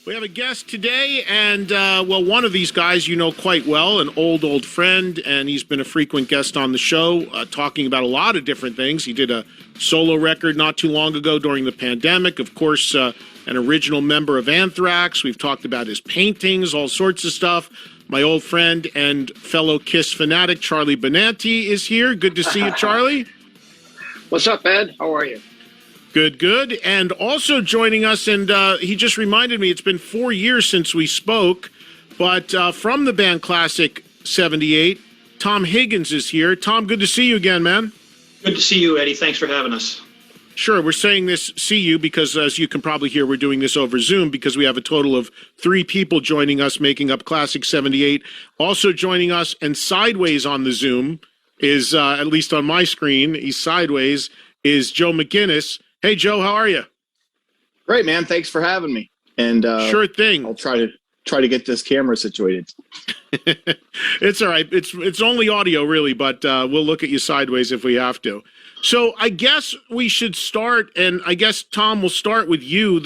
We have a guest today, and, well, one of these guys you know quite well, an old friend, and he's been a frequent guest on the show, talking about a lot of different things. He did a solo record not too long ago during the pandemic. Of course, an original member of Anthrax. We've talked about his paintings, all sorts of stuff. My old friend and fellow Kiss fanatic, Charlie Benanti, is here. Good to see you, Charlie. What's up, Ed? How are you? Good. And also joining us, and he just reminded me, it's been 4 years since we spoke, but from the band Klassik 78, Tom Higgins is here. Tom, good to see you again, man. Good to see you, Eddie. Thanks for having us. Sure, we're saying this, see you, because as you can probably hear, we're doing this over Zoom because we have a total of 3 people joining us, making up Klassik 78. Also joining us, and sideways on the Zoom is, at least on my screen, he's sideways, is Joe McGinnis. Hey, Joe, how are you? Great, man. Thanks for having me. And sure thing. I'll try to get this camera situated. It's all right. It's only audio, really, but we'll look at you sideways if we have to. So I guess we should start, and I guess, Tom, we'll start with you.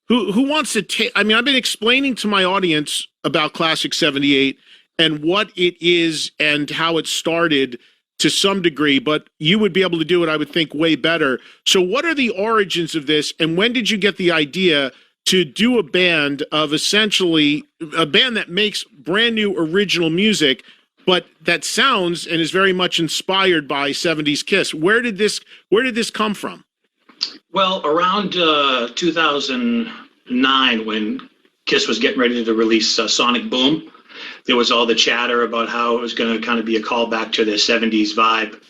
Who wants to take... I mean, I've been explaining to my audience about Klassik 78 and what it is and how it started to some degree, but you would be able to do it, I would think, way better. So what are the origins of this, and when did you get the idea to do a band of essentially a band that makes brand new original music, but that sounds and is very much inspired by 70s Kiss? Where did this come from? Well, around 2009, when Kiss was getting ready to release Sonic Boom, there was all the chatter about how it was going to kind of be a callback to the 70s vibe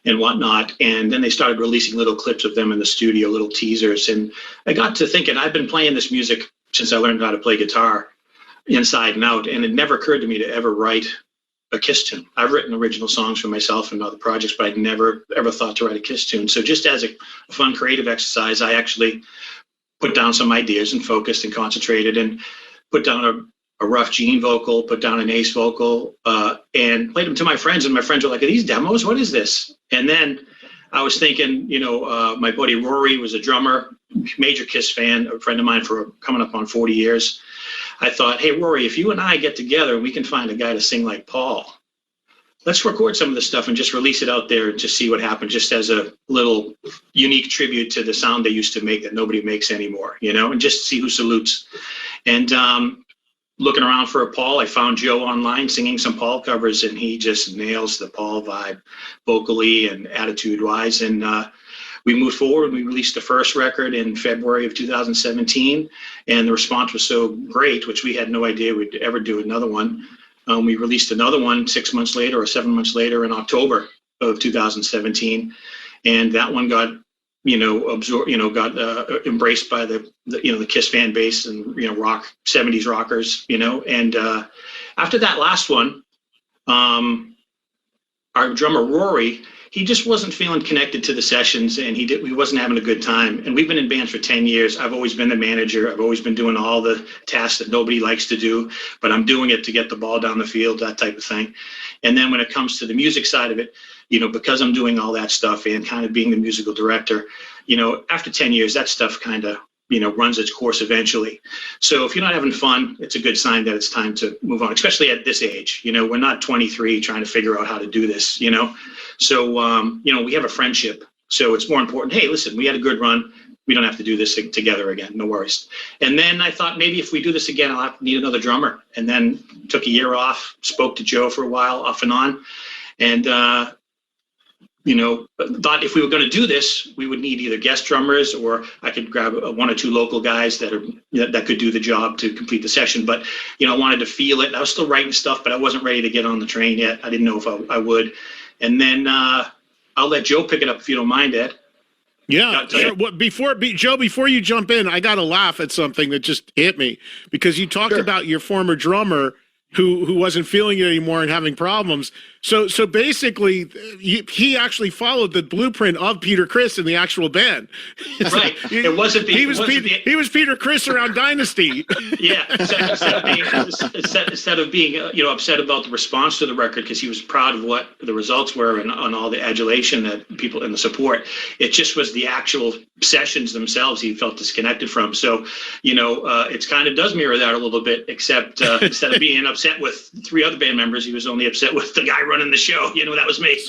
and whatnot. And then they started releasing little clips of them in the studio, little teasers. And I got to thinking, I've been playing this music since I learned how to play guitar inside and out. And it never occurred to me to ever write a Kiss tune. I've written original songs for myself and other projects, but I'd never ever thought to write a Kiss tune. So just as a fun creative exercise, I actually put down some ideas and focused and concentrated and put down a rough Gene vocal, put down an Ace vocal, and played them to my friends. And my friends were like, "Are these demos? What is this?" And then I was thinking, my buddy Rory was a drummer, major Kiss fan, a friend of mine for coming up on 40 years. I thought, hey, Rory, if you and I get together, we can find a guy to sing like Paul. Let's record some of this stuff and just release it out there and just see what happens, just as a little unique tribute to the sound they used to make that nobody makes anymore, and just see who salutes. And looking around for a Paul, I found Joe online singing some Paul covers, and he just nails the Paul vibe vocally and attitude-wise. And we moved forward and we released the first record in February of 2017, and the response was so great, which we had no idea we'd ever do another one. We released another one 6 months later or 7 months later in October of 2017, and that one got embraced by the Kiss fan base and rock 70s rockers, and after that last one, our drummer Rory, he just wasn't feeling connected to the sessions, and he wasn't having a good time. And we've been in bands for 10 years. I've always been the manager. I've always been doing all the tasks that nobody likes to do, but I'm doing it to get the ball down the field, that type of thing. And then when it comes to the music side of it, because I'm doing all that stuff and kind of being the musical director, after 10 years, that stuff kind of, runs its course eventually. So if you're not having fun, it's a good sign that it's time to move on, especially at this age. We're not 23 trying to figure out how to do this, So, we have a friendship. So it's more important. Hey, listen, we had a good run. We don't have to do this together again. No worries. And then I thought maybe if we do this again, I'll have to need another drummer. And then took a year off, spoke to Joe for a while off and on. And, thought if we were going to do this, we would need either guest drummers or I could grab 1 or 2 local guys that could do the job to complete the session. But, I wanted to feel it. I was still writing stuff, but I wasn't ready to get on the train yet. I didn't know if I would. And then I'll let Joe pick it up if you don't mind, Ed. Yeah, sure. Joe, before you jump in, I got to laugh at something that just hit me because you talked about your former drummer who wasn't feeling it anymore and having problems. So basically, he actually followed the blueprint of Peter Criss in the actual band. Right. It wasn't the. He was Peter Criss around Dynasty. Yeah. Instead of being upset about the response to the record because he was proud of what the results were and on all the adulation that people and the support, it just was the actual sessions themselves he felt disconnected from. So, it's kind of does mirror that a little bit, except instead of being upset with 3 other band members, he was only upset with the guy running the show. That was me.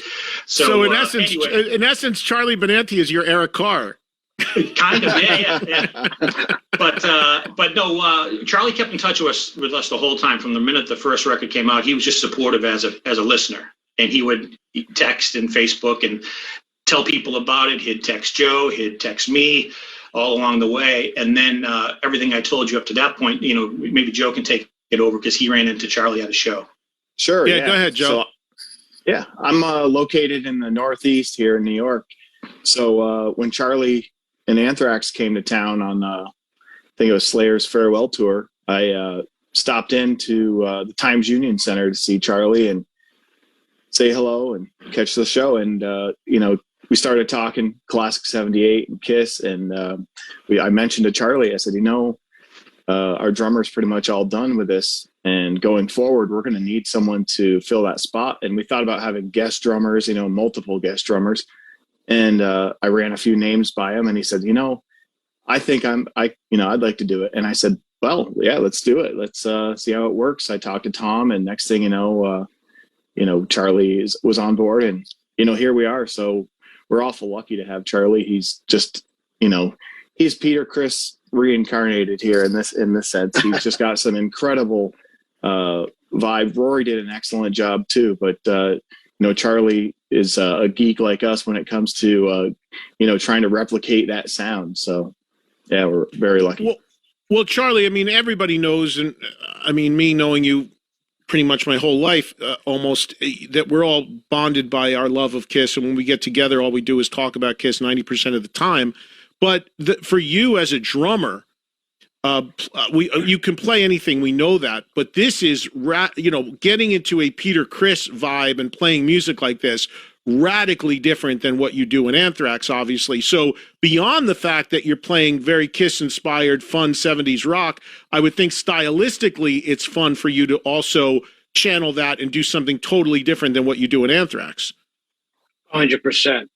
So in essence, Charlie Benanti is your Eric Carr. Kind of, yeah. But no, Charlie kept in touch with us the whole time from the minute the first record came out. He was just supportive as a listener, and he would text and Facebook and tell people about it. He'd text Joe, he'd text me all along the way, and then everything I told you up to that point, maybe Joe can take it over because he ran into Charlie at a show. Sure. Yeah, go ahead, Joe. So, I'm located in the Northeast here in New York. So when Charlie and Anthrax came to town on, I think it was Slayer's farewell tour, I stopped into the Times Union Center to see Charlie and say hello and catch the show. And, we started talking Klassik 78 and Kiss. And I mentioned to Charlie, I said, our drummer's pretty much all done with this. And going forward, we're going to need someone to fill that spot. And we thought about having guest drummers, multiple guest drummers. And I ran a few names by him, and he said, I think I'd like to do it. And I said, well, yeah, let's do it. Let's see how it works. I talked to Tom, and next thing Charlie was on board, and here we are. So we're awful lucky to have Charlie. He's just, he's Peter Criss reincarnated here in this sense. He's just got some incredible vibe. Rory did an excellent job too, but Charlie is a geek like us when it comes to trying to replicate that sound. So yeah, we're very lucky. Well, Charlie, everybody knows, and me knowing you pretty much my whole life, almost, that we're all bonded by our love of Kiss, and when we get together, all we do is talk about Kiss 90% of the time. But for you as a drummer, you can play anything, we know that, but this is getting into a Peter Criss vibe and playing music like this, radically different than what you do in Anthrax, obviously. So beyond the fact that you're playing very Kiss inspired fun 70s rock, I would think stylistically it's fun for you to also channel that and do something totally different than what you do in Anthrax. 100%.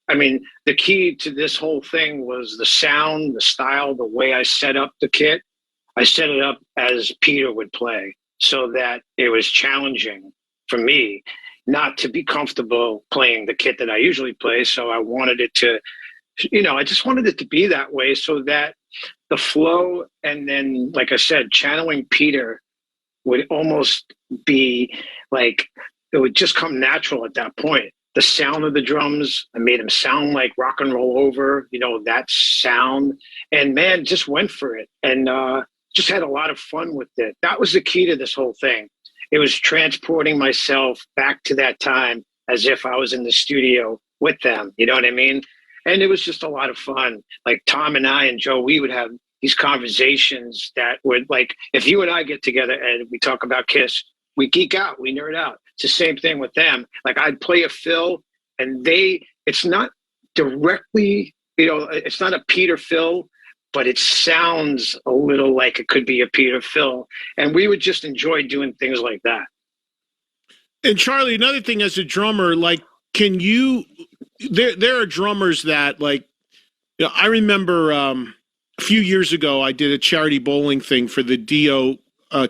The key to this whole thing was the sound, the style, the way I set up the kit. I set it up as Peter would play so that it was challenging for me not to be comfortable playing the kit that I usually play. So I wanted it to, I just wanted it to be that way so that the flow, and then, like I said, channeling Peter would almost be like, it would just come natural at that point. The sound of the drums, I made them sound like Rock and Roll Over, that sound. And man, just went for it. And just had a lot of fun with it. That was the key to this whole thing. It was transporting myself back to that time as if I was in the studio with them. You know what I mean? And it was just a lot of fun. Like Tom and I and Joe, we would have these conversations that would, like, if you and I get together and we talk about Kiss, we geek out, we nerd out. It's the same thing with them. Like I'd play a fill and it's not directly, it's not a Peter fill, but it sounds a little like it could be a Peter fill. And we would just enjoy doing things like that. And Charlie, another thing as a drummer, like, can you, there are drummers that, like, I remember a few years ago, I did a charity bowling thing for the Dio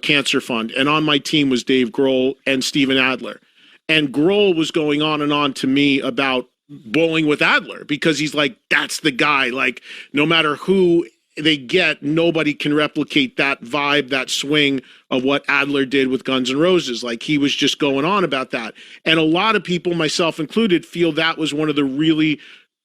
Cancer Fund. And on my team was Dave Grohl and Steven Adler. And Grohl was going on and on to me about bowling with Adler because he's like, that's the guy. Like, no matter who they get, nobody can replicate that vibe, that swing of what Adler did with Guns N' Roses. Like, he was just going on about that. And a lot of people, myself included, feel that was one of the really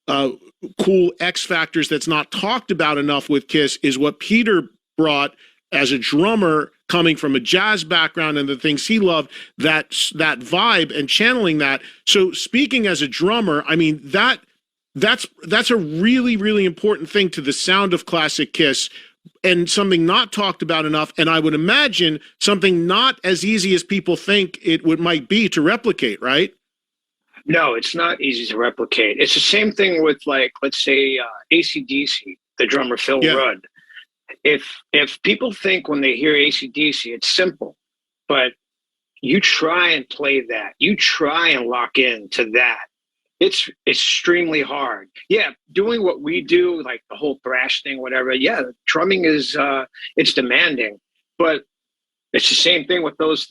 cool X factors that's not talked about enough with Kiss, is what Peter brought as a drummer, coming from a jazz background and the things he loved, that vibe and channeling that. So speaking as a drummer, that's a really, really important thing to the sound of classic Kiss, and something not talked about enough. And I would imagine something not as easy as people think it might be to replicate, right? No, it's not easy to replicate. It's the same thing with, like, let's say AC/DC, the drummer Phil Yeah. Rudd. If people think when they hear AC/DC, it's simple, but you try and play that, you try and lock in to that. It's extremely hard. Yeah, doing what we do, like the whole thrash thing, whatever. Yeah, drumming is it's demanding, but it's the same thing with those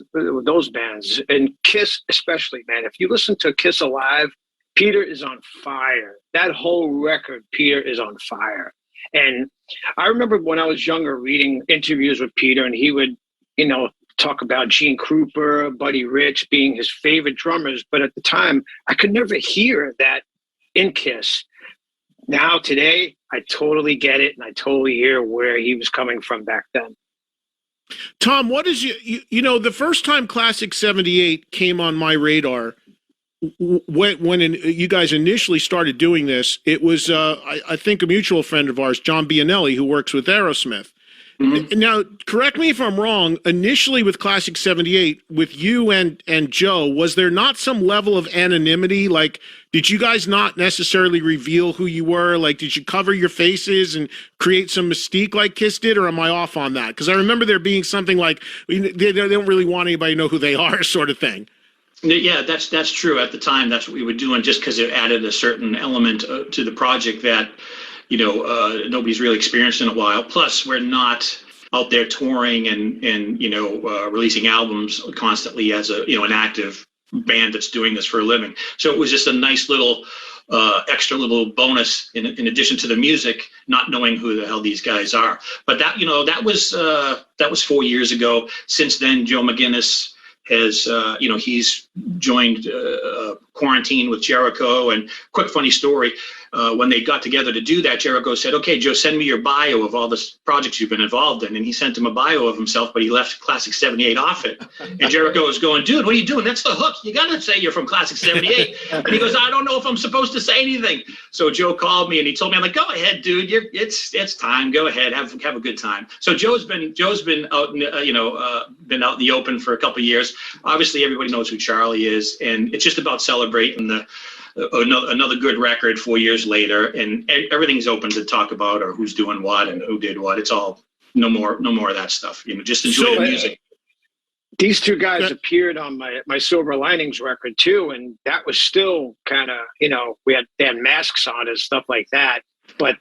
bands, and Kiss especially, man. If you listen to Kiss Alive, Peter is on fire. That whole record, Peter is on fire. And I remember when I was younger reading interviews with Peter, and he would, talk about Gene Krupa, Buddy Rich being his favorite drummers. But at the time, I could never hear that in Kiss. Now, today, I totally get it, and I totally hear where he was coming from back then. Tom, what is the first time Klassik 78 came on my radar, when you guys initially started doing this, it was, I think, a mutual friend of ours, John Bianelli, who works with Aerosmith. Mm-hmm. Now, correct me if I'm wrong, initially with Klassik 78, with you and Joe, was there not some level of anonymity? Like, did you guys not necessarily reveal who you were? Like, did you cover your faces and create some mystique like Kiss did, or am I off on that? Because I remember there being something like, they don't really want anybody to know who they are, sort of thing. Yeah, that's true. At the time, that's what we were doing, just because it added a certain element to the project that, nobody's really experienced in a while. Plus, we're not out there touring and releasing albums constantly as an active band that's doing this for a living. So it was just a nice little extra little bonus in addition to the music, not knowing who the hell these guys are. But that was 4 years ago. Since then, Joe McGinnis has he's joined Quarantine with Jericho. And quick funny story, when they got together to do that, Jericho said, "Okay, Joe, send me your bio of all the projects you've been involved in." And he sent him a bio of himself, but he left Klassik 78 off it. And Jericho was going, "Dude, what are you doing? That's the hook. You got to say you're from Klassik 78. And he goes, "I don't know if I'm supposed to say anything." So Joe called me and he told me, I'm like, "Go ahead, dude. It's time. Go ahead. Have a good time." So Joe's been out, been out in the open for a couple of years. Obviously, everybody knows who Charlie is, and it's just about celebrating another good record 4 years later, and everything's open to talk about, or who's doing what and who did what. It's all no more of that stuff. Just enjoy the music. These two guys appeared on my Silver Linings record too, and that was still kind of, they had masks on and stuff like that, but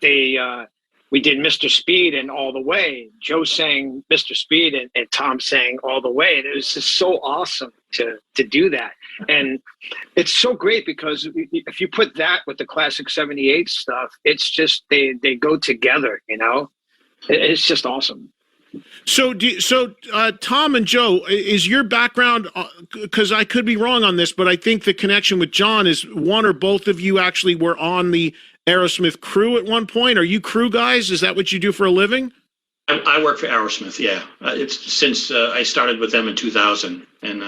we did Mr. Speed and All the Way. Joe sang Mr. Speed and Tom sang All the Way. And it was just so awesome to do that. And it's so great because if you put that with the Klassik 78 stuff, it's just, they go together, It's just awesome. So, Tom and Joe, is your background, because I could be wrong on this, but I think the connection with John is one or both of you actually were on the Aerosmith crew at one point. Are you crew guys? Is that what you do for a living? I work for Aerosmith. Yeah, it's since I started with them in 2000, and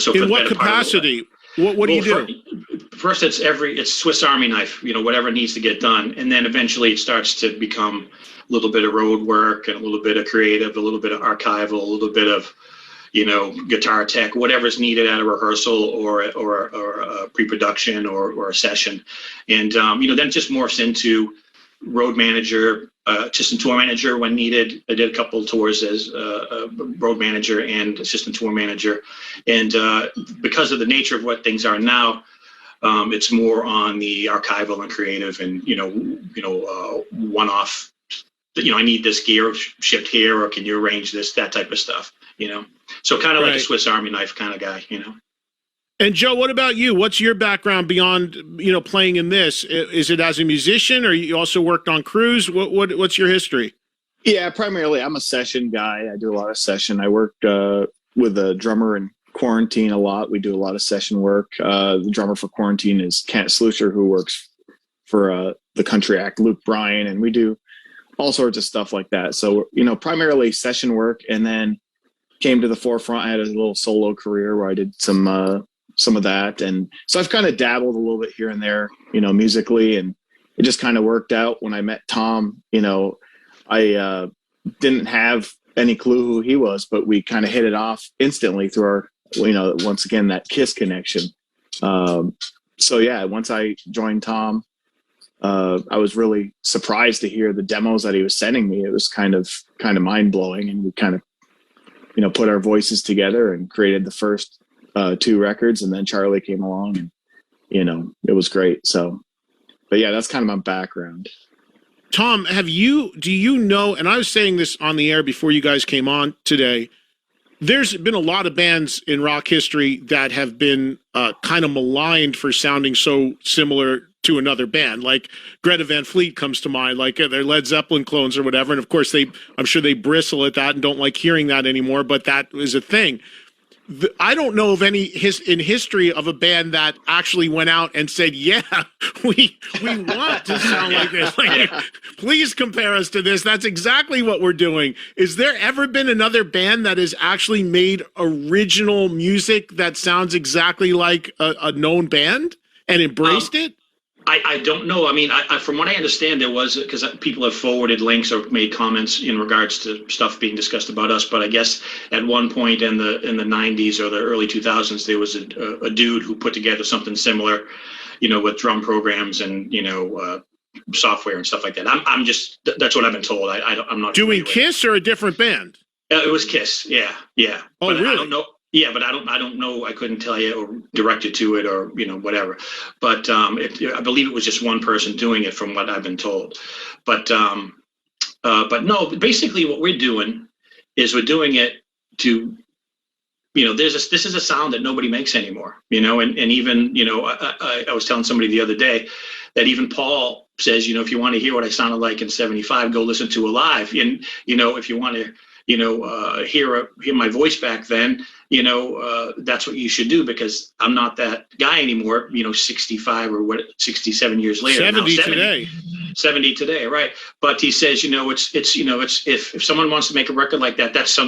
so in what capacity? What do you do? First, it's Swiss Army knife. Whatever needs to get done, and then eventually it starts to become a little bit of road work and a little bit of creative, a little bit of archival, a little bit of guitar tech, whatever's needed at a rehearsal or a pre-production or a session. And, then it just morphs into road manager, assistant tour manager when needed. I did a couple of tours as a road manager and assistant tour manager. And because of the nature of what things are now, it's more on the archival and creative and, one-off, I need this gear shipped here, or can you arrange this, that type of stuff, So kind of like a Swiss Army knife kind of guy, And Joe, what about you? What's your background beyond, playing in this? Is it as a musician, or you also worked on crews? What's your history? Yeah, primarily I'm a session guy. I do a lot of session. I worked with a drummer in Quarantine a lot. We do a lot of session work. The drummer for Quarantine is Kent Slusher, who works for the country act Luke Bryan, and we do all sorts of stuff like that. So, primarily session work, and then came to the forefront. I had a little solo career where I did some of that. And so I've kind of dabbled a little bit here and there, musically, and it just kind of worked out. When I met Tom, I didn't have any clue who he was, but we kind of hit it off instantly through our, once again, that Kiss connection. So yeah, once I joined Tom, I was really surprised to hear the demos that he was sending me. It was kind of mind blowing, and we kind of, put our voices together and created the first 2 records, and then Charlie came along, and it was great. So, but yeah, that's kind of my background. Tom, do you know, and I was saying this on the air before you guys came on today, there's been a lot of bands in rock history that have been kind of maligned for sounding so similar to another band. Like Greta Van Fleet comes to mind, like they're Led Zeppelin clones or whatever. And of course, I'm sure they bristle at that and don't like hearing that anymore, but that is a thing. I don't know of any in history of a band that actually went out and said, "Yeah, we want to sound like this. Like, please compare us to this. That's exactly what we're doing." Is there ever been another band that has actually made original music that sounds exactly like a known band and embraced it? I don't know. I mean, from what I understand, there was, because people have forwarded links or made comments in regards to stuff being discussed about us. But I guess at one point in the 90s or the early 2000s, there was a dude who put together something similar, with drum programs and software and stuff like that. That's what I've been told. I'm not doing Kiss or a different band. It was Kiss. Yeah. Oh, but really? I don't know. Yeah, but I don't know. I couldn't tell you or direct you to it or whatever. But I believe it was just one person doing it, from what I've been told. But no. Basically, what we're doing is we're doing it to, this is a sound that nobody makes anymore. And even I was telling somebody the other day that even Paul says, if you want to hear what I sounded like in '75, go listen to Alive. And if you want to hear my voice back then, that's what you should do, because I'm not that guy anymore, 65 or 67 years later. 70 today. 70 today, right? But he says, it's if someone wants to make a record like that, that's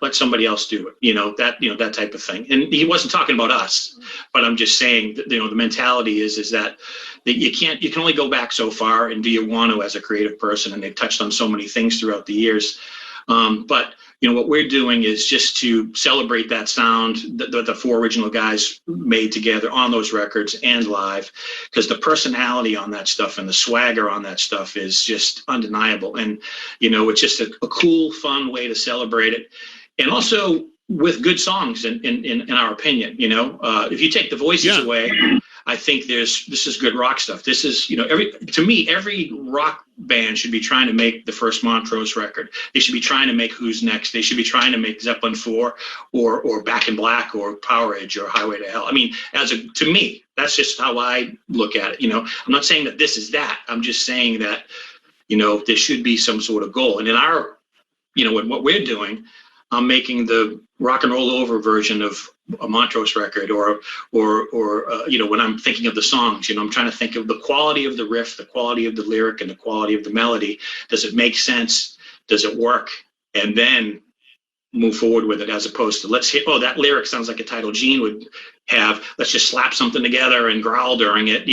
let somebody else do it, that type of thing. And he wasn't talking about us, but I'm just saying that, the mentality is that you can only go back so far, and do you want to as a creative person? And they've touched on so many things throughout the years. But what we're doing is just to celebrate that sound that the 4 original guys made together on those records and live, because the personality on that stuff and the swagger on that stuff is just undeniable. And, it's just a cool, fun way to celebrate it. And also with good songs, in our opinion, if you take the voices away, I think this is good rock stuff. This is, every rock band should be trying to make the first Montrose record. They should be trying to make Who's Next. They should be trying to make Zeppelin 4 or Back in Black or Power Age or Highway to Hell. I mean, to me, that's just how I look at it. I'm not saying that this is that. I'm just saying that, there should be some sort of goal. And in our, in what we're doing, I'm making the rock and roll over version of a Montrose record, or when I'm thinking of the songs, I'm trying to think of the quality of the riff, the quality of the lyric, and the quality of the melody. Does it make sense? Does it work? And then move forward with it, as opposed to that lyric sounds like a title Gene would have. Let's just slap something together and growl during it.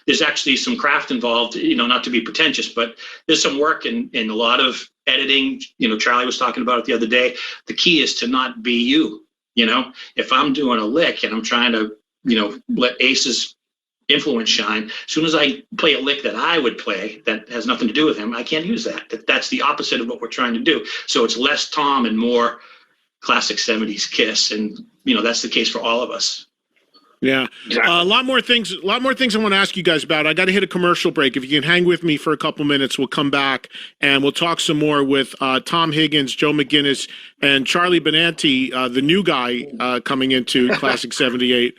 There's actually some craft involved, not to be pretentious, but there's some work in a lot of editing. Charlie was talking about it the other day. The key is to not be you. If I'm doing a lick and I'm trying to, let Ace's influence shine, as soon as I play a lick that I would play that has nothing to do with him, I can't use that. That's the opposite of what we're trying to do. So it's less Tom and more classic 70s Kiss. And, that's the case for all of us. Yeah. A lot more things I want to ask you guys about. I got to hit a commercial break. If you can hang with me for a couple minutes, we'll come back and we'll talk some more with Tom Higgins, Joe McGinnis, and Charlie Benanti, the new guy coming into Klassik 78.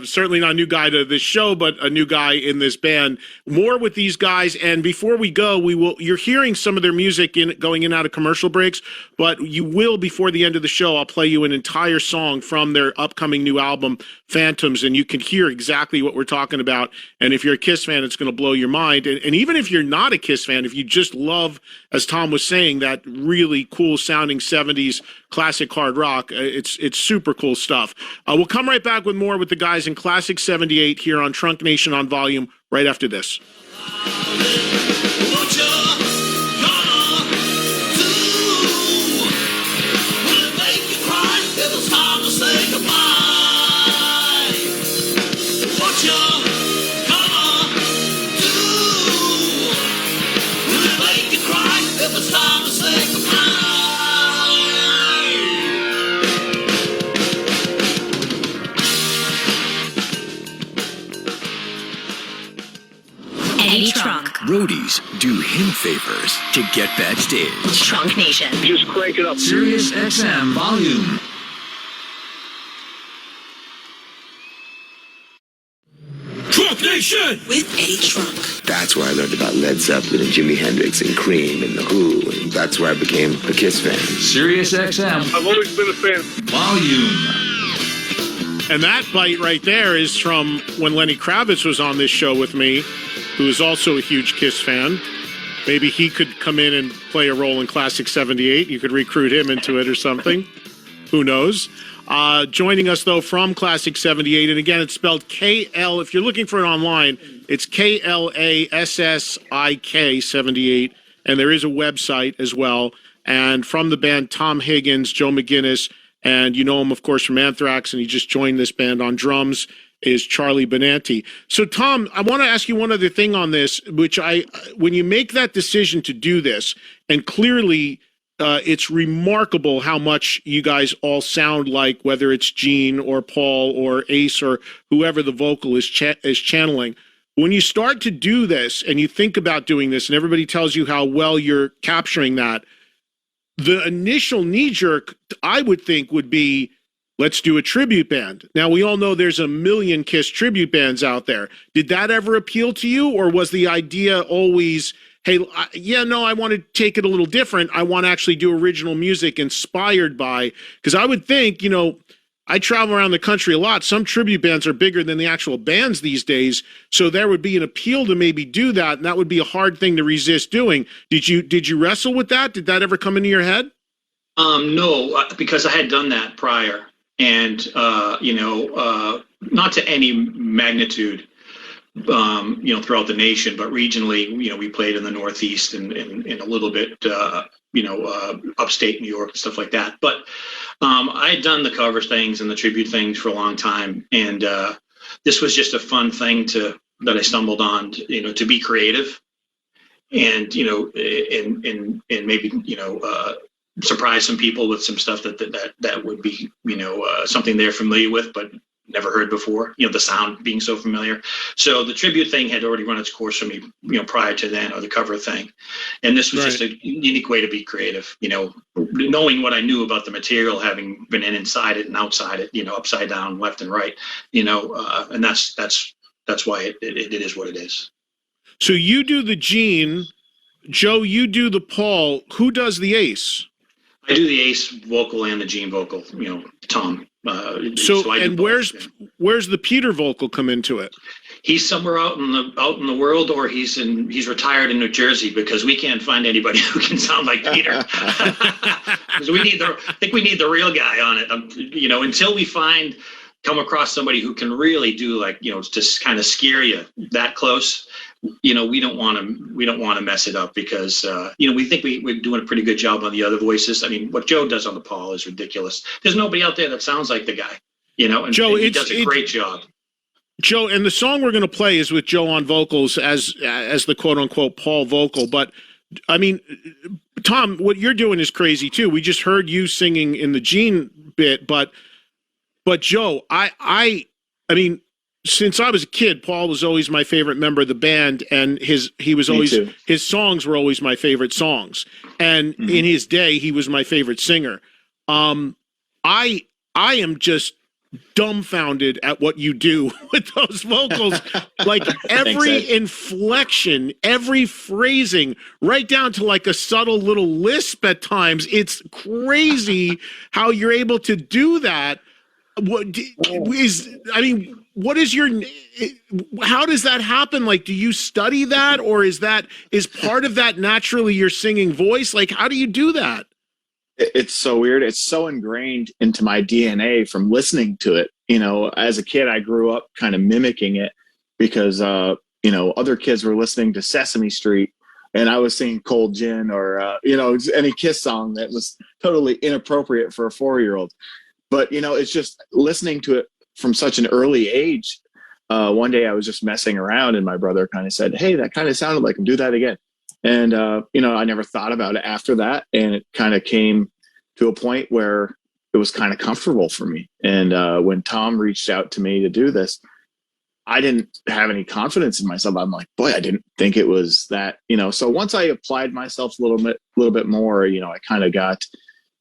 Certainly not a new guy to this show, but a new guy in this band. More with these guys. And before we go, you're hearing some of their music going in and out of commercial breaks, but you will, before the end of the show, I'll play you an entire song from their upcoming new album, Phantoms, and you can hear exactly what we're talking about. And if you're a Kiss fan, it's going to blow your mind. And even if you're not a Kiss fan, if you just love, as Tom was saying, that really cool sounding 70s classic hard rock, it's super cool stuff. We'll come right back with more with the guys in Klassik 78 here on Trunk Nation on Volume right after this. Please do him favors to get backstage. Trunk Nation. Just crank it up. SiriusXM volume. Trunk Nation! With Eddie Trunk. That's where I learned about Led Zeppelin and Jimi Hendrix and Cream and The Who, and that's where I became a Kiss fan. SiriusXM I've always been a fan. volume. And that bite right there is from when Lenny Kravitz was on this show with me, who is also a huge Kiss fan. Maybe he could come in and play a role in Klassik 78. You could recruit him into it or something. Who knows? Joining us, though, from Klassik 78. And again, it's spelled K-L. If you're looking for it online, it's Klassik 78. And there is a website as well. And from the band, Tom Higgins, Joe McGinnis, and you know him, of course, from Anthrax, and he just joined this band on drums, is Charlie Benanti. So, Tom, I want to ask you one other thing on this, which when you make that decision to do this, and clearly it's remarkable how much you guys all sound like, whether it's Gene or Paul or Ace or whoever the vocal is channeling. When you start to do this and you think about doing this and everybody tells you how well you're capturing that, the initial knee-jerk, I would think, would be, let's do a tribute band. Now, we all know there's a million Kiss tribute bands out there. Did that ever appeal to you, or was the idea always, hey, I want to take it a little different. I want to actually do original music inspired by, because I would think, I travel around the country a lot. Some tribute bands are bigger than the actual bands these days. So there would be an appeal to maybe do that. And that would be a hard thing to resist doing. Did you wrestle with that? Did that ever come into your head? No, because I had done that prior, and not to any magnitude, throughout the nation, but regionally, we played in the Northeast and a little bit, upstate New York and stuff like that. But I had done the cover things and the tribute things for a long time, and this was just a fun thing that I stumbled on, to be creative, and and maybe surprise some people with some stuff that would be something they're familiar with but never heard before, the sound being so familiar. So the tribute thing had already run its course for me, prior to then, or the cover thing. And this was just a unique way to be creative, knowing what I knew about the material, having been inside it and outside it, upside down, left and right, and that's why it is what it is. So you do the Gene, Joe, you do the Paul. Who does the Ace? I do the Ace vocal and the Gene vocal, Tom. Where's the Peter vocal come into it? He's somewhere out in the world, or he's retired in New Jersey, because we can't find anybody who can sound like Peter. Because I think we need the real guy on it. Until we come across somebody who can really do, just kind of scare you that close. We don't want to mess it up, because we think we're doing a pretty good job on the other voices. I mean, what Joe does on the Paul is ridiculous. There's nobody out there that sounds like the guy, and Joe, and he does a great job. Joe, and the song we're going to play is with Joe on vocals as the quote unquote Paul vocal. But I mean, Tom, what you're doing is crazy too. We just heard you singing in the Gene bit, but Joe, I mean, since I was a kid, Paul was always my favorite member of the band, and his songs were always my favorite songs. And in his day, he was my favorite singer. I am just dumbfounded at what you do with those vocals. Like every inflection, every phrasing, right down to like a subtle little lisp at times. It's crazy how you're able to do that. How does that happen? Like, do you study that, or is part of that naturally your singing voice? Like, how do you do that? It's so weird. It's so ingrained into my DNA from listening to it. As a kid, I grew up kind of mimicking it because, other kids were listening to Sesame Street and I was singing Cold Gin or, any Kiss song that was totally inappropriate for a 4-year-old. But, it's just listening to it from such an early age. One day I was just messing around and my brother kind of said, hey, that kind of sounded like him. Do that again. And, I never thought about it after that. And it kind of came to a point where it was kind of comfortable for me. And when Tom reached out to me to do this, I didn't have any confidence in myself. I'm like, boy, I didn't think it was that, so once I applied myself a little bit more, I kind of got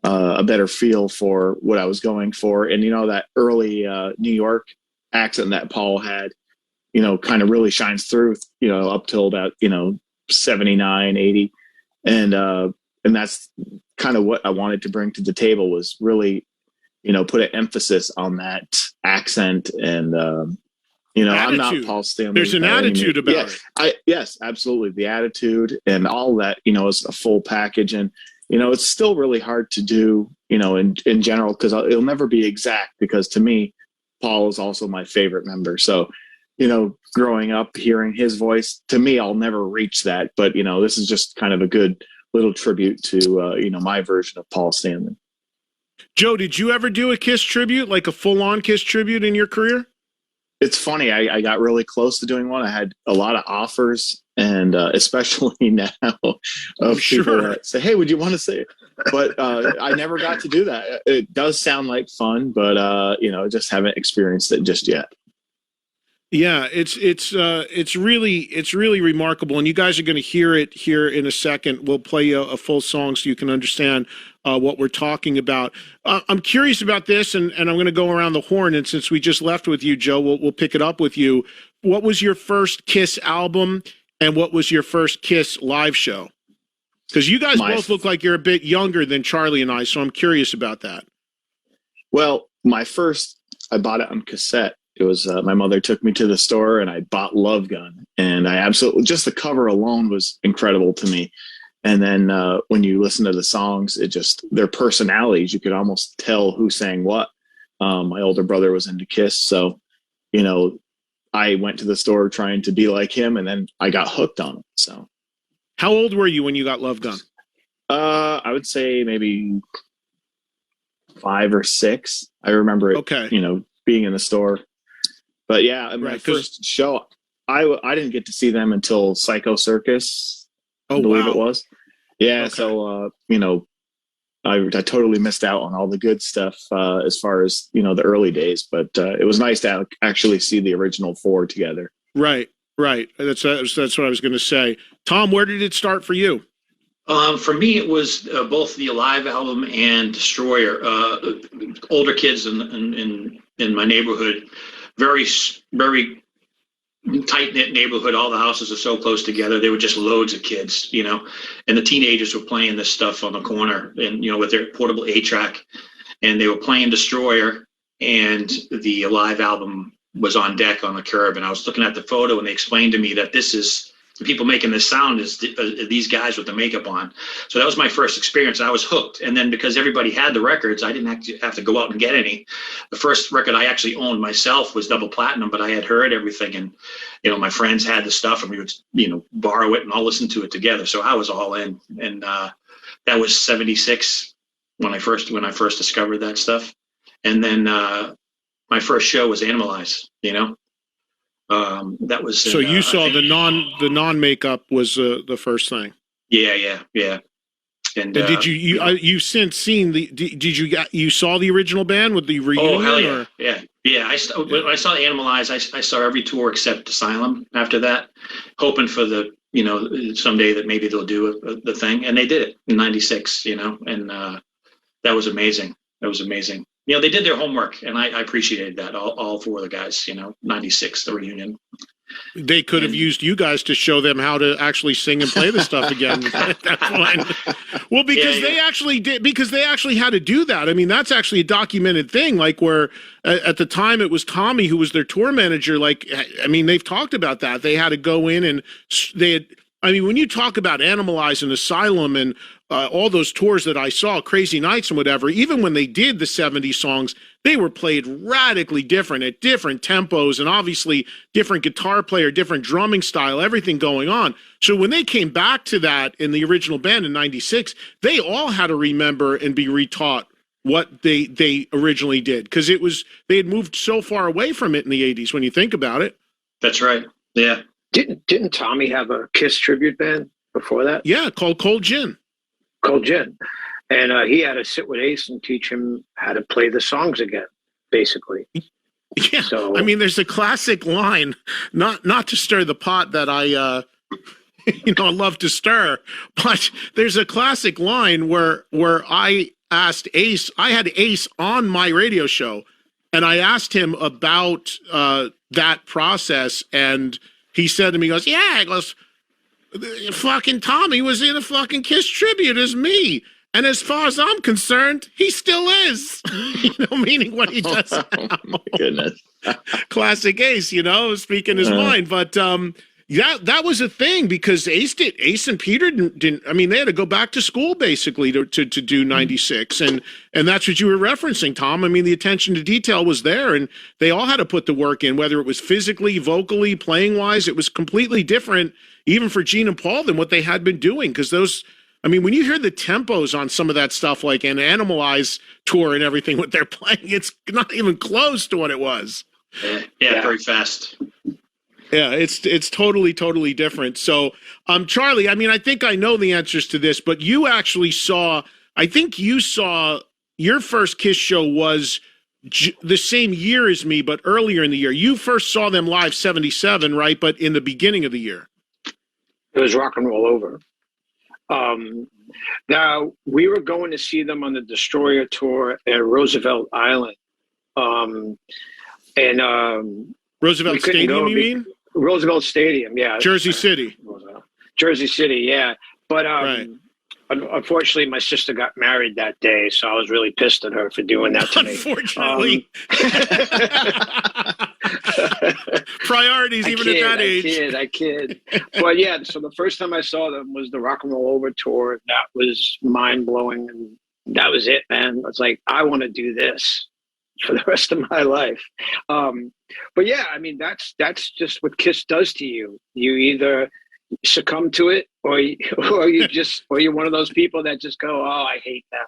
a better feel for what I was going for. And, that early New York accent that Paul had, kind of really shines through, up till about, 79, 80. And that's kind of what I wanted to bring to the table, was really, put an emphasis on that accent. And, I'm not Paul Stanley. There's an attitude about it. Yes, absolutely. The attitude and all that, is a full package. And, it's still really hard to do, in general, because it'll never be exact, because to me, Paul is also my favorite member. So, growing up, hearing his voice, to me, I'll never reach that. But, this is just kind of a good little tribute to, my version of Paul Stanley. Joe, did you ever do a Kiss tribute, like a full-on Kiss tribute in your career? It's funny. I got really close to doing one. I had a lot of offers, and especially now of people that say, "Hey, would you want to say it?" But I never got to do that. It does sound like fun, but just haven't experienced it just yet. Yeah, it's really remarkable, and you guys are going to hear it here in a second. We'll play a full song so you can understand what we're talking about. I'm curious about this, and I'm going to go around the horn. And since we just left with you, Joe, we'll pick it up with you. What was your first Kiss album, and what was your first Kiss live show? Because you guys both look like you're a bit younger than Charlie and I, so I'm curious about that. Well, I bought it on cassette. It was my mother took me to the store, and I bought Love Gun, and I absolutely, just the cover alone was incredible to me. And then when you listen to the songs, their personalities, you could almost tell who sang what. My older brother was into Kiss, so I went to the store trying to be like him, and then I got hooked on it. So, how old were you when you got Love Gun? I would say maybe 5 or 6. I remember it. Okay. Being in the store. But yeah, my first show, I didn't get to see them until Psycho Circus. I believe it was. Yeah, okay. So I totally missed out on all the good stuff as far as the early days. But it was nice to actually see the original 4 together. Right. That's what I was going to say. Tom, where did it start for you? For me, it was both the Alive album and Destroyer. Older kids in my neighborhood, very tight-knit neighborhood. All the houses are so close together. They were just loads of kids, and the teenagers were playing this stuff on the corner, and with their portable 8-track, and they were playing Destroyer, and the Alive album was on deck on the curb. And I was looking at the photo, and they explained to me that this is the people making this sound is these guys with the makeup on. So that was my first experience. I was hooked. And then because everybody had the records, I didn't actually have to go out and get any. The first record I actually owned myself was double platinum, but I had heard everything. And, my friends had the stuff, and we would, borrow it and all listen to it together. So I was all in. And that was 76 when I first discovered that stuff. And then my first show was Animalize, that was so you saw the non makeup was the first thing. Yeah. And did you since seen you saw the original band with the reunion? Oh hell yeah, yeah. When I saw Animalize, I saw every tour except Asylum after that, hoping for the someday that maybe they'll do the thing, and they did it in '96. And that was amazing. They did their homework, and I appreciated that. All 4 of the guys, 96, the reunion. They could have used you guys to show them how to actually sing and play the stuff again. That's fine. Well, because they actually did, because they actually had to do that. I mean, that's actually a documented thing, like where at the time it was Tommy who was their tour manager. Like, I mean, they've talked about that. They had to go in and when you talk about Animalize and Asylum and all those tours that I saw, Crazy Nights and whatever, even when they did the 70s songs, they were played radically different at different tempos, and obviously different guitar player, different drumming style, everything going on. So when they came back to that in the original band in '96, they all had to remember and be retaught what they originally did, because they had moved so far away from it in the 80s when you think about it. That's right. Yeah. Didn't Tommy have a Kiss tribute band before that? Yeah, called Cold Gin. Cold Gin. And he had to sit with Ace and teach him how to play the songs again, basically. Yeah, So I mean, there's a classic line, not to stir the pot that I, I love to stir, but there's a classic line where I asked Ace, I had Ace on my radio show, and I asked him about that process, and he said to me, he goes, yeah, he goes, fucking Tommy was in a fucking Kiss tribute as me. And as far as I'm concerned, he still is. Meaning what he does now. Oh my goodness. Classic Ace, speaking his mind. But that was a thing because Ace and Peter didn't. I mean, they had to go back to school basically to do 96, and that's what you were referencing, Tom. I mean, the attention to detail was there, and they all had to put the work in, whether it was physically, vocally, playing wise. It was completely different, even for Gene and Paul, than what they had been doing because those. I mean, when you hear the tempos on some of that stuff, like an Animalize tour and everything, what they're playing, it's not even close to what it was. Yeah, very fast. Yeah, it's totally different. So, Charlie, I mean, I think I know the answers to this, but you actually saw, I think you saw your first Kiss show was the same year as me, but earlier in the year. You first saw them live 77, right? But in the beginning of the year. it was Rock and Roll Over. Now we were going to see them on the Destroyer tour at Roosevelt Island, Roosevelt Stadium, you mean? Roosevelt Stadium, yeah. Jersey City. Jersey City, yeah. But Right. unfortunately, my sister got married that day, so I was really pissed at her for doing that to me. Unfortunately. Priorities, even at that age. I kid. But yeah, so the first time I saw them was the Rock and Roll Over tour. That was mind blowing, and that was it, man. It's like I want to do this for the rest of my life. But yeah, I mean that's just what Kiss does to you. You either succumb to it, or you're one of those people that just go, "Oh, I hate that."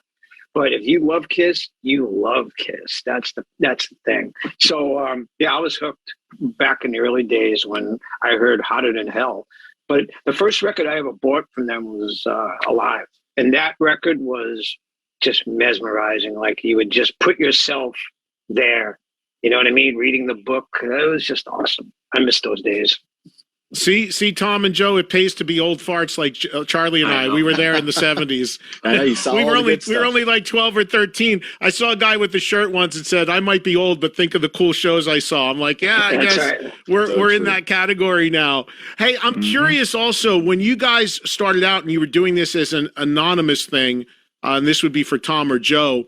But if you love Kiss, you love Kiss. That's the thing. So yeah, I was hooked back in the early days when I heard "Hotter Than Hell." But the first record I ever bought from them was "Alive," and that record was just mesmerizing. Like you would just put yourself there. You know what I mean? Reading the book, it was just awesome. I miss those days. See, Tom and Joe, it pays to be old farts like Charlie and I. We were there in the 70s. I know you saw we all were the only good we were stuff. only like 12 or 13. I saw a guy with a shirt once that said, "I might be old, but think of the cool shows I saw." I'm like, yeah, I That's guess right. we're in true. that category now. Hey, I'm curious also, when you guys started out and you were doing this as an anonymous thing, and this would be for Tom or Joe,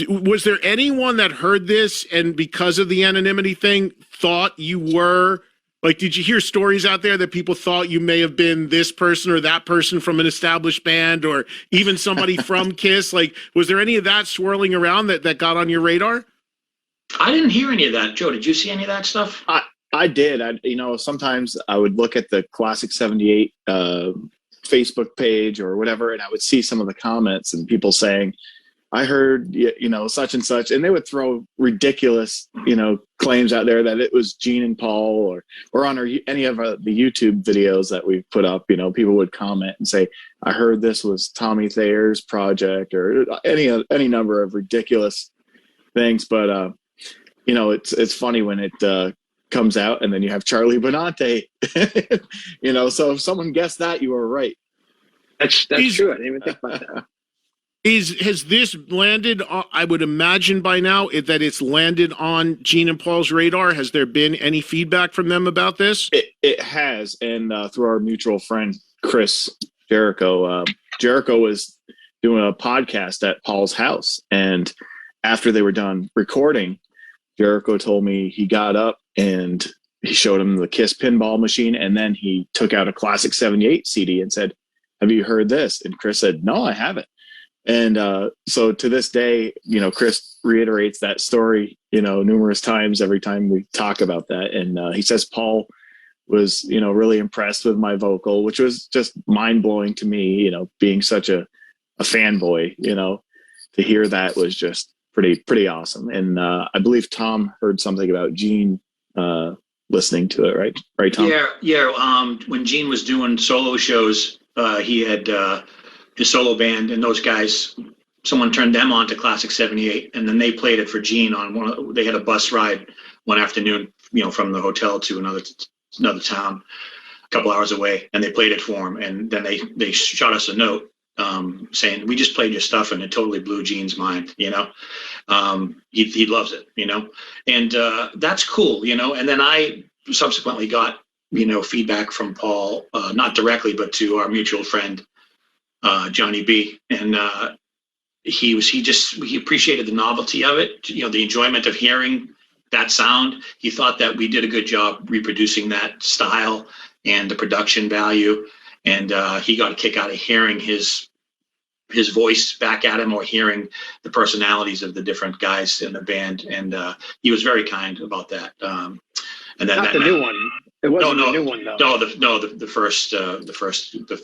was there anyone that heard this and because of the anonymity thing thought you were like, did you hear stories out there that people thought you may have been this person or that person from an established band or even somebody from Kiss? Like, was there any of that swirling around that got on your radar? I didn't hear any of that. Joe, did you see any of that stuff? I did. Sometimes I would look at the Klassik 78 Facebook page or whatever, and I would see some of the comments and people saying, "I heard, such and such," and they would throw ridiculous, claims out there that it was Gene and Paul or on any of the YouTube videos that we put up. People would comment and say, "I heard this was Tommy Thayer's project," or any number of ridiculous things. But it's funny when it comes out, and then you have Charlie Benante. So if someone guessed that, you were right. That's true. I didn't even think about that. Has this landed, I would imagine by now, that it's landed on Gene and Paul's radar? Has there been any feedback from them about this? It has, and through our mutual friend, Chris Jericho. Jericho was doing a podcast at Paul's house, and after they were done recording, Jericho told me he got up and he showed him the Kiss pinball machine, and then he took out a Klassik 78 CD and said, "Have you heard this?" And Chris said, "No, I haven't." And so to this day, Chris reiterates that story, numerous times every time we talk about that. And he says Paul was, really impressed with my vocal, which was just mind blowing to me, being such a fanboy, to hear that was just pretty awesome. And I believe Tom heard something about Gene listening to it, right? Right, Tom? Yeah. When Gene was doing solo shows, he had his solo band, and those guys, someone turned them on to Klassik 78, and then they played it for Gene on they had a bus ride one afternoon, from the hotel to another town, a couple hours away, and they played it for him. And then they shot us a note saying, "We just played your stuff and it totally blew Gene's mind." He loves it, and that's cool, And then I subsequently got feedback from Paul, not directly, but to our mutual friend Johnny B, and he appreciated the novelty of it, the enjoyment of hearing that sound. He thought that we did a good job reproducing that style and the production value, and he got a kick out of hearing his voice back at him, or hearing the personalities of the different guys in the band, and he was very kind about that. And then Not the new one. It wasn't the new one, though. The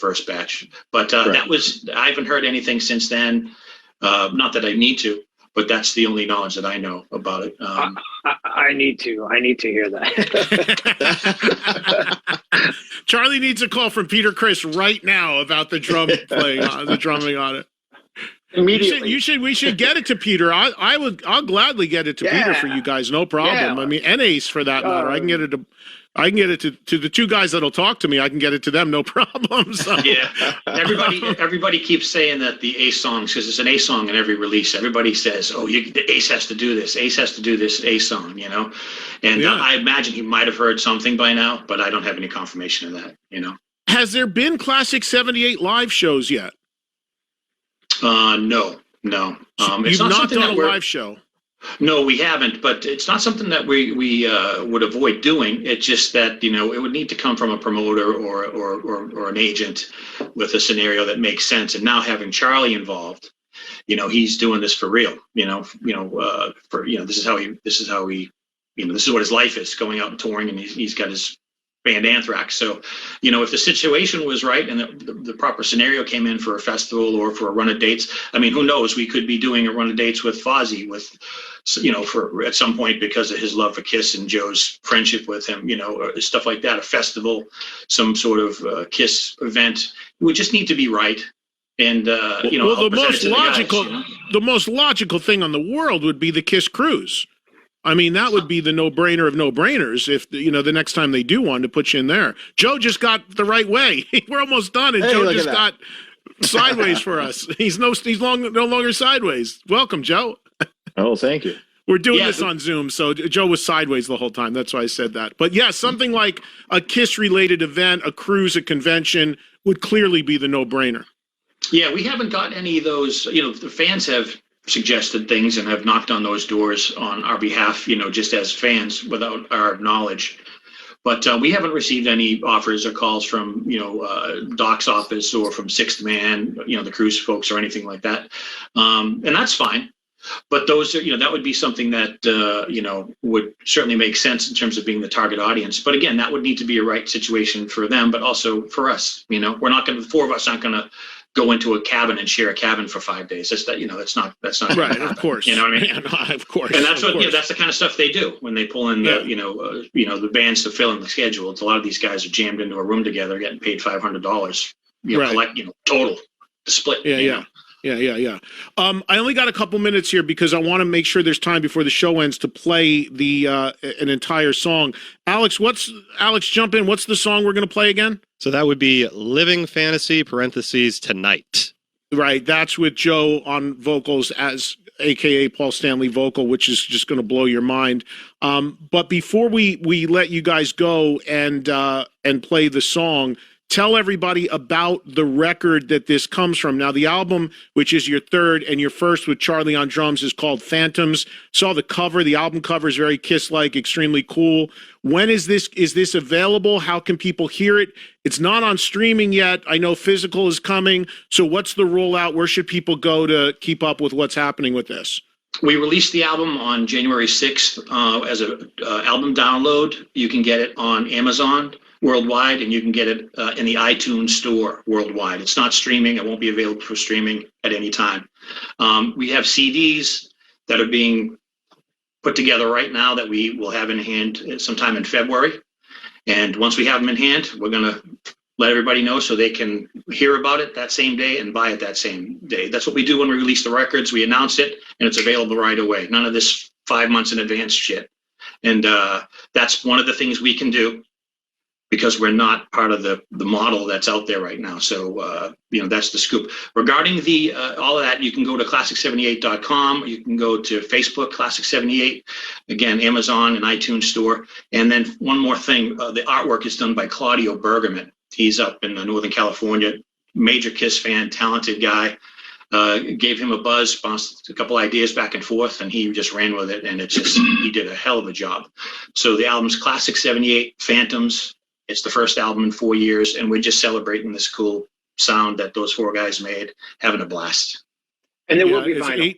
first batch. But that was, I haven't heard anything since then. Not that I need to, but that's the only knowledge that I know about it. I need to hear that. Charlie needs a call from Peter Criss right now about the drum playing, the drumming on it. Immediately. We should get it to Peter. I'll gladly get it to Peter for you guys, no problem. Yeah. I mean, and Ace for that matter. I can get it to the two guys that'll talk to me. I can get it to them, no problem. So. Yeah, everybody keeps saying that the Ace songs, because it's an Ace song in every release. Everybody says, "Oh, the Ace has to do this. Ace has to do this Ace song," And I imagine he might have heard something by now, but I don't have any confirmation of that. Has there been Klassik 78 live shows yet? No. You've not done a live show. No, we haven't, but it's not something that we would avoid doing. It's just that, it would need to come from a promoter or an agent with a scenario that makes sense. And now having Charlie involved, he's doing this for real, this is what his life is, going out and touring, and he's got his band Anthrax. So, if the situation was right and the proper scenario came in for a festival or for a run of dates, I mean, who knows? We could be doing a run of dates with Fozzy for at some point, because of his love for Kiss and Joe's friendship with him, or stuff like that, a festival, some sort of Kiss event. We just need to be right. And, the most logical thing on the world would be the Kiss cruise. I mean, that would be the no-brainer of no-brainers if, the next time they do one, to put you in there. Joe just got the right way. We're almost done, and Joe just got sideways for us. He's no longer sideways. Welcome, Joe. Oh, thank you. We're doing this on Zoom, so Joe was sideways the whole time. That's why I said that. But yeah, something like a Kiss-related event, a cruise, a convention would clearly be the no-brainer. Yeah, we haven't got any of those. The fans have suggested things and have knocked on those doors on our behalf, just as fans without our knowledge. But we haven't received any offers or calls from, Doc's office or from Sixth Man, the cruise folks or anything like that. And that's fine. But those are, that would be something that, would certainly make sense in terms of being the target audience. But again, that would need to be a right situation for them, but also for us. We're not going to, the four of us aren't going to go into a cabin and share a cabin for 5 days. That's that's not right. Of course. You know what I mean? Yeah, no, of course. And that's that's the kind of stuff they do when they pull in the bands to fill in the schedule. It's a lot of these guys are jammed into a room together, getting paid $500, total to split. Yeah. I only got a couple minutes here because I want to make sure there's time before the show ends to play an entire song. Alex, jump in. What's the song we're going to play again? So that would be Living Fantasy (Tonight). Right. That's with Joe on vocals as AKA Paul Stanley vocal, which is just going to blow your mind. But before we let you guys go and play the song, tell everybody about the record that this comes from. Now, the album, which is your third and your first with Charlie on drums, is called Phantoms. Saw the cover. The album cover is very Kiss-like, extremely cool. When is this available? How can people hear it? It's not on streaming yet. I know physical is coming. So what's the rollout? Where should people go to keep up with what's happening with this? We released the album on January 6th as an album download. You can get it on Amazon worldwide, and you can get it in the iTunes store worldwide. It's not streaming. It won't be available for streaming at any time. We have CDs that are being put together right now that we will have in hand sometime in February. And once we have them in hand, we're going to let everybody know so they can hear about it that same day and buy it that same day. That's what we do when we release the records. We announce it, and it's available right away. None of this 5 months in advance shit. And that's one of the things we can do because we're not part of the model that's out there right now. So, that's the scoop. Regarding all of that, you can go to Klassik78.com. You can go to Facebook, Klassik78. Again, Amazon and iTunes Store. And then one more thing, the artwork is done by Claudio Bergamin. He's up in Northern California, major KISS fan, talented guy. Gave him a buzz, bounced a couple ideas back and forth, and he just ran with it. And he did a hell of a job. So the album's Klassik78 Phantoms. It's the first album in 4 years, and we're just celebrating this cool sound that those four guys made, having a blast. And there will be it's vinyl.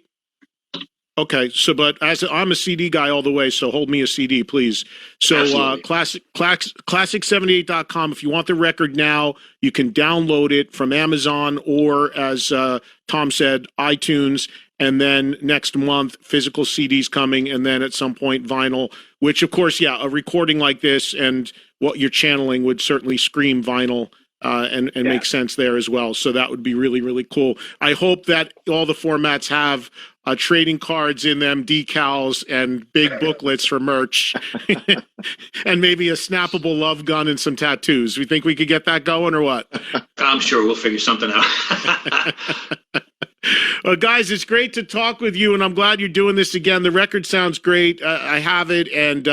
Okay, so but I'm a CD guy all the way, so hold me a CD, please. So Klassik78.com. If you want the record now, you can download it from Amazon or, as Tom said, iTunes. And then next month, physical CDs coming, and then at some point vinyl. Which, of course, a recording like this and what you're channeling would certainly scream vinyl. And make sense there as well. So that would be really, really cool. I hope that all the formats have trading cards in them, decals, and big booklets for merch, and maybe a snappable love gun and some tattoos. We think we could get that going or what? I'm sure we'll figure something out. Well, guys, it's great to talk with you, and I'm glad you're doing this again. The record sounds great. I have it, and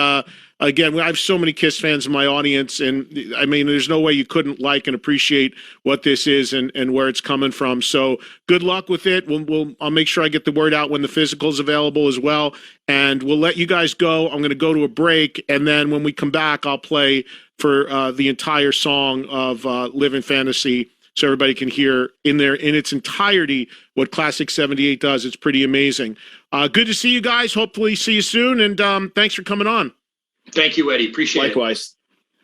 again, I have so many KISS fans in my audience, and I mean, there's no way you couldn't like and appreciate what this is and where it's coming from. So good luck with it. I'll make sure I get the word out when the physical's available as well, and we'll let you guys go. I'm going to go to a break, and then when we come back, I'll play for the entire song of Live in Fantasy, so everybody can hear in its entirety what Klassik78 does. It's pretty amazing. Good to see you guys. Hopefully see you soon, and thanks for coming on. Thank you, Eddie. Appreciate it. Likewise.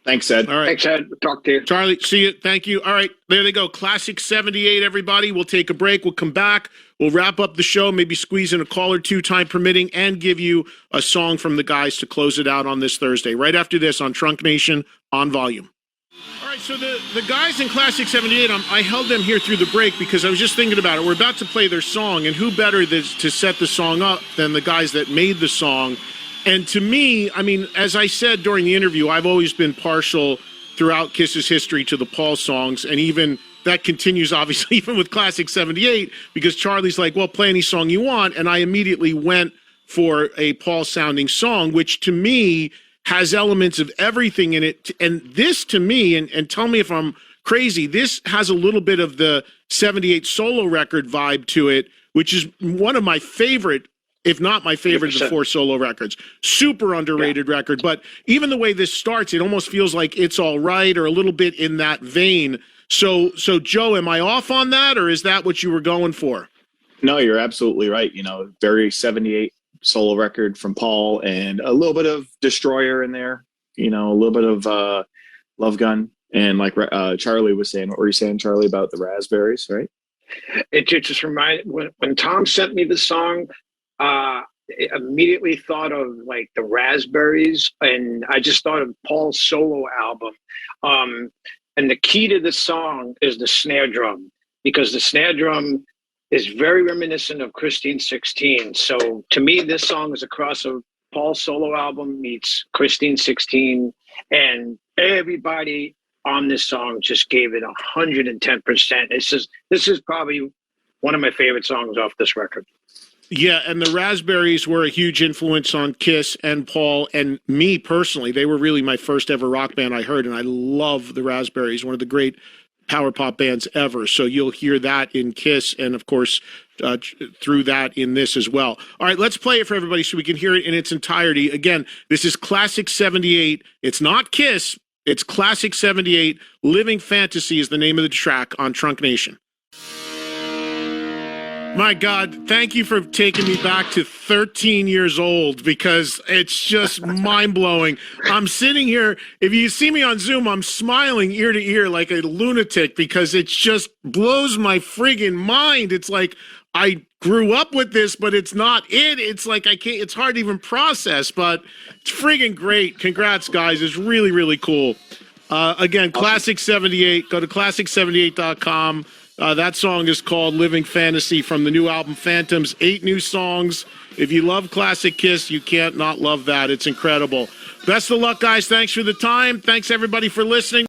Thanks, Ed. All right. Thanks, Ed. Talk to you. Charlie, see you. Thank you. All right, there they go. Klassik78, everybody. We'll take a break. We'll come back. We'll wrap up the show, maybe squeeze in a call or two, time permitting, and give you a song from the guys to close it out on this Thursday. Right after this on Trunk Nation on Volume. All right, so the guys in Klassik78, I held them here through the break because I was just thinking about it. We're about to play their song, and who better to set the song up than the guys that made the song? And to me, I mean, as I said during the interview, I've always been partial throughout KISS's history to the Paul songs, and even that continues, obviously, even with Klassik78, because Charlie's like, well, play any song you want, and I immediately went for a Paul-sounding song, which to me has elements of everything in it. And this, to me, and tell me if I'm crazy, this has a little bit of the 78 solo record vibe to it, which is one of my favorite, if not my favorite, of the 4 solo records. Super underrated record. But even the way this starts, it almost feels like It's All Right or a little bit in that vein. So Joe, am I off on that, or is that what you were going for? No, you're absolutely right. Very 78 solo record from Paul, and a little bit of Destroyer in there, a little bit of Love Gun. And like Charlie was saying, what were you saying, Charlie, about the Raspberries, right? It just reminded when Tom sent me the song, it immediately thought of like the Raspberries, and I just thought of Paul's solo album. And the key to the song is the snare drum, because the snare drum is very reminiscent of Christine 16. So to me, this song is a cross of Paul's solo album meets Christine 16, and everybody on this song just gave it 110%. This is probably one of my favorite songs off this record. Yeah, and the Raspberries were a huge influence on KISS and Paul and me personally. They were really my first ever rock band I heard, and I love the Raspberries, one of the great power pop bands ever. So you'll hear that in KISS, and of course through that in this as well. All right, let's play it for everybody so we can hear it in its entirety. Again, this is Klassik78. It's not KISS, it's Klassik78. Living Fantasy is the name of the track on Trunk Nation. My God, thank you for taking me back to 13 years old, because it's just mind-blowing. I'm sitting here, if you see me on Zoom, I'm smiling ear to ear like a lunatic, because it just blows my friggin' mind. It's like I grew up with this, but it's not it. It's like it's hard to even process, but it's friggin' great. Congrats, guys. It's really, really cool. Again, Klassik78. Go to Klassik78.com. That song is called Living Fantasy from the new album Phantoms. 8 new songs If you love classic Kiss, you can't not love that. It's incredible. Best of luck, guys. Thanks for the time. Thanks, everybody, for listening.